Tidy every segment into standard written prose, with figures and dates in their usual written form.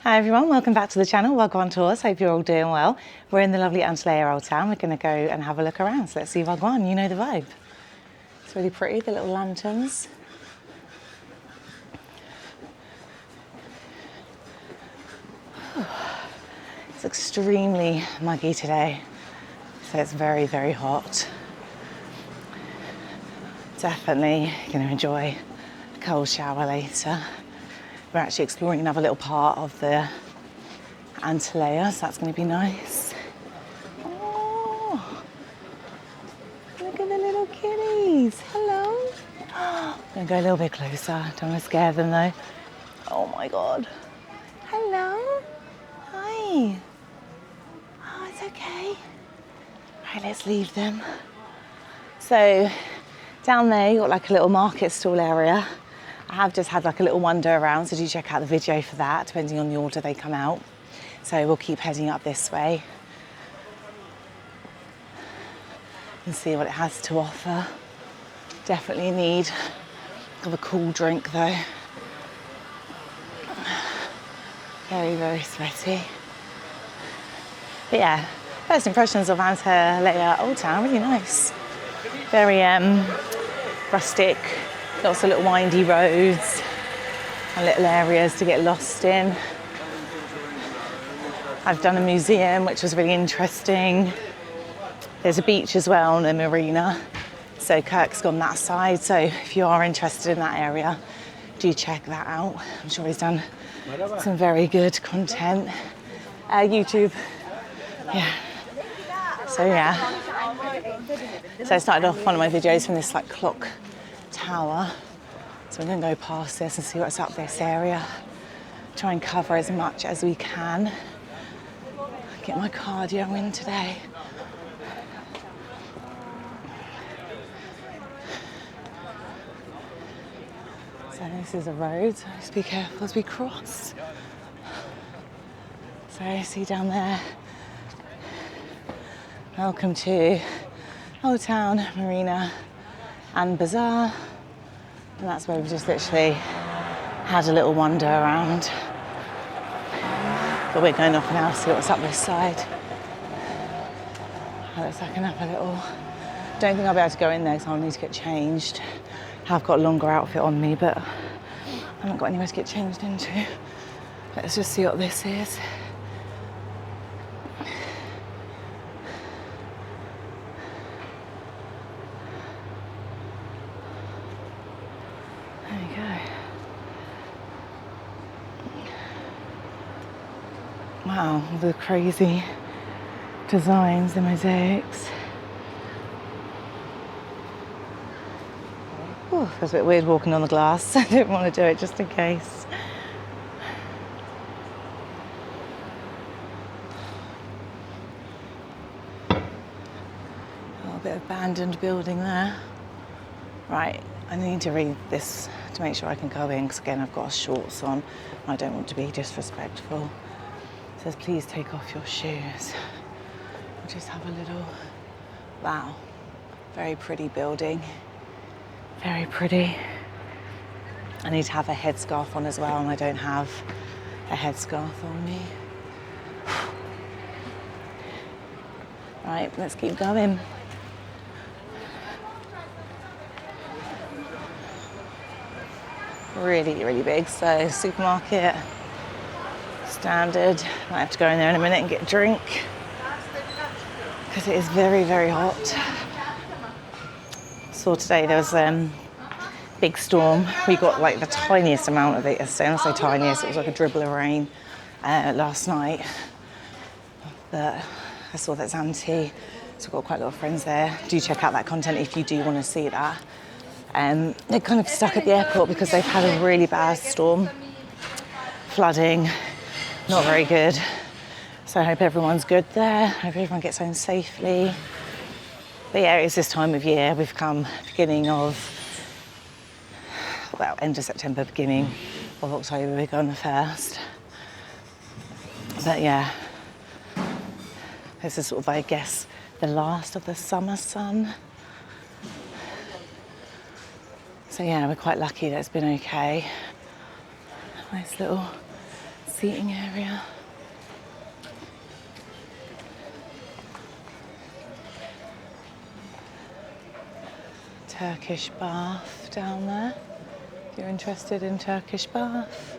Hi everyone, welcome back to the channel. Wagwan Tours. Hope you're all doing well. We're in the lovely Antalya old town. We're going to go and have a look around. So let's see Wagwan. You know the vibe. It's really pretty, the little lanterns. It's extremely muggy today, so it's very, very hot. Definitely going to enjoy a cold shower later. We're actually exploring another little part of the Antalya, so that's going to be nice. Oh, look at the little kitties. Hello. I'm going to go a little bit closer. Don't want to scare them though. Oh my God. Hello. Hi. Oh, it's okay. Right, let's leave them. So down there you got like a little market stall area. I have just had like a little wander around, so do check out the video for that, depending on the order they come out. So we'll keep heading up this way and see what it has to offer. Definitely need of a cool drink though. Very, very sweaty. But yeah, first impressions of Antalya Old Town, really nice. Very rustic, lots of little windy roads and little areas to get lost in. I've done a museum, which was really interesting. There's a beach as well, and a marina. So Kirk's gone that side. So if you are interested in that area, do check that out. I'm sure he's done some very good content. YouTube, yeah. So yeah. So I started off one of my videos from this like clock tower. So we're gonna go past this and see what's up this area. Try and cover as much as we can. Get my cardio in today. So this is a road, so just be careful as we cross. So see down there. Welcome to Old Town, Marina and Bazaar. And that's where we've just literally had a little wander around. But we're going off now to see what's up this side. Oh, looks like another little... Don't think I'll be able to go in there because I'll need to get changed. I've got a longer outfit on me, but I haven't got anywhere to get changed into. Let's just see what this is. There we go. Wow, the crazy designs, the mosaics. Oh, feels a bit weird walking on the glass. I didn't want to do it just in case. Oh, a bit of abandoned building there. Right, I need to read this to make sure I can go in, because again I've got shorts on. I don't want to be disrespectful. It says please take off your shoes. We'll just have a little, wow, very pretty building. Very pretty. I need to have a headscarf on as well, and I don't have a headscarf on me. Right, let's keep going. Really, really big. So supermarket, standard. Might have to go in there in a minute and get a drink because it is very, very hot. Saw today there was a big storm. We got like the tiniest amount of it yesterday. When I say tiniest, it was like a dribble of rain last night. But I saw that's Auntie, so I've got quite a lot of friends there. Do check out that content if you do want to see that. They're kind of stuck at the airport because they've had a really bad storm. Flooding, not very good. So I hope everyone's good there. I hope everyone gets home safely. But yeah, it's this time of year. We've come beginning of, well, end of September, beginning of October. We go on the 1st. But yeah, this is sort of, I guess, the last of the summer sun. So yeah, we're quite lucky that it's been okay. Nice little seating area. Turkish bath down there, if you're interested in Turkish bath.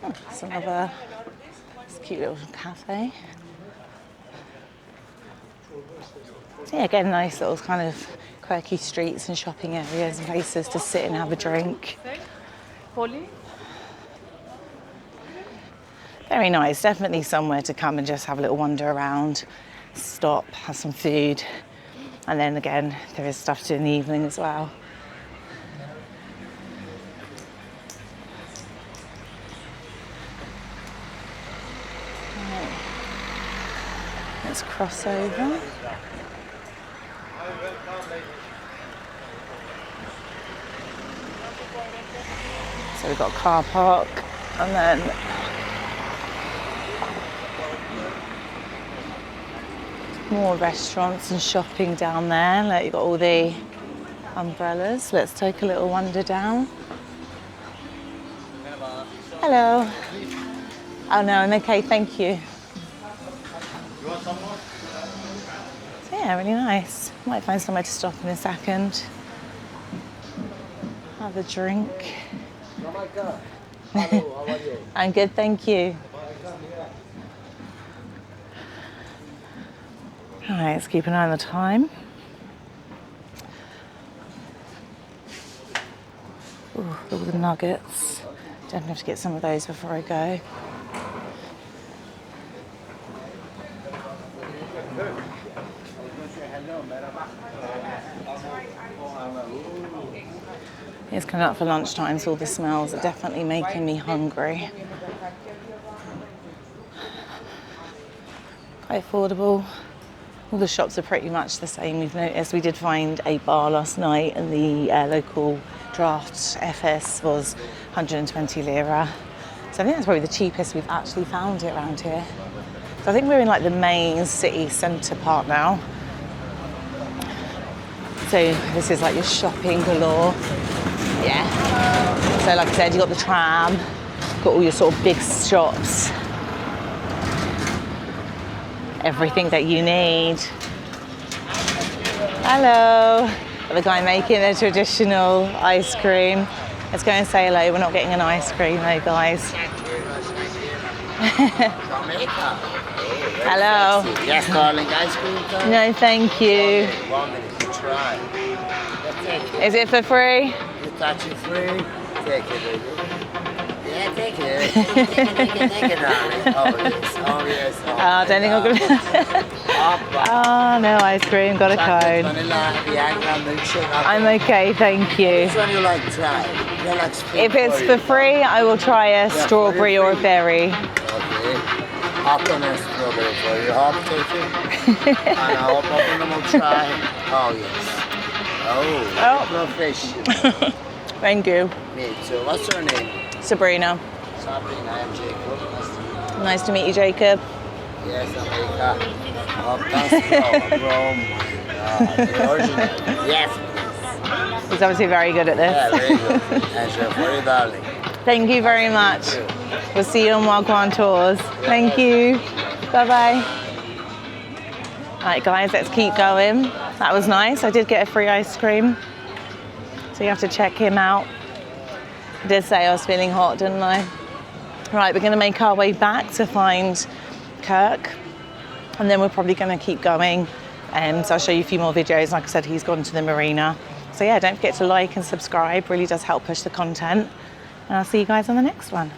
Oh, it's another cute little cafe. So yeah, again, nice little kind of quirky streets and shopping areas and places to sit and have a drink. Very nice, definitely somewhere to come and just have a little wander around, stop, have some food, and then again, there is stuff to do in the evening as well. Right. Let's cross over. So we've got a car park and then more restaurants and shopping down there. Like, you've got all the umbrellas. Let's take a little wander down. Hello. Oh no, I'm okay, thank you. So yeah, really nice. Might find somewhere to stop in a second. Have a drink. Hello, how are you? I'm good, thank you. All right, let's keep an eye on the time. Ooh, all the nuggets. Definitely have to get some of those before I go. It's coming up for lunchtime, so all the smells are definitely making me hungry. Quite affordable. All the shops are pretty much the same. We've noticed we did find a bar last night, and the local draft FS was 120 lira. So I think that's probably the cheapest we've actually found it around here. So I think we're in like the main city centre part now. So this is like your shopping galore. Yeah. So like I said, you've got the tram, got all your sort of big shops. Everything that you need. Hello. Got the guy making the traditional ice cream. Let's go and say hello. We're not getting an ice cream though, guys. Hello. Yes, darling, ice cream. No, thank you. 1 minute to try. Is it for free? Touch it free. Take it, baby. Yeah, take it. Take it, darling. Oh, yes. Oh, yes. Oh, I don't think I'm gonna. Oh, no ice cream. Got a cone. I'm okay, thank you. Which one you like to try? You like If it's for free, I will try a strawberry or a berry. Okay. Open a strawberry for you. Hop, take it. And I'll open them and try. Oh, yes. Oh, professional. Thank you. Me too. What's your name? Sabrina. Sabrina, I'm Jacob. Nice to meet you, Jacob. Yes, America. Oh, that's Rome. The original. Yes. He's obviously very good at this. Yeah, very good. And you're very darling. Thank you very much. We'll see you on Wagwan Tours. Thank you. Bye-bye. All right, guys, let's keep going. That was nice. I did get a free ice cream. So you have to check him out. I did say I was feeling hot, didn't I? Right, we're going to make our way back to find Kirk. And then we're probably going to keep going. So I'll show you a few more videos. Like I said, he's gone to the marina. So yeah, don't forget to like and subscribe. Really does help push the content. And I'll see you guys on the next one.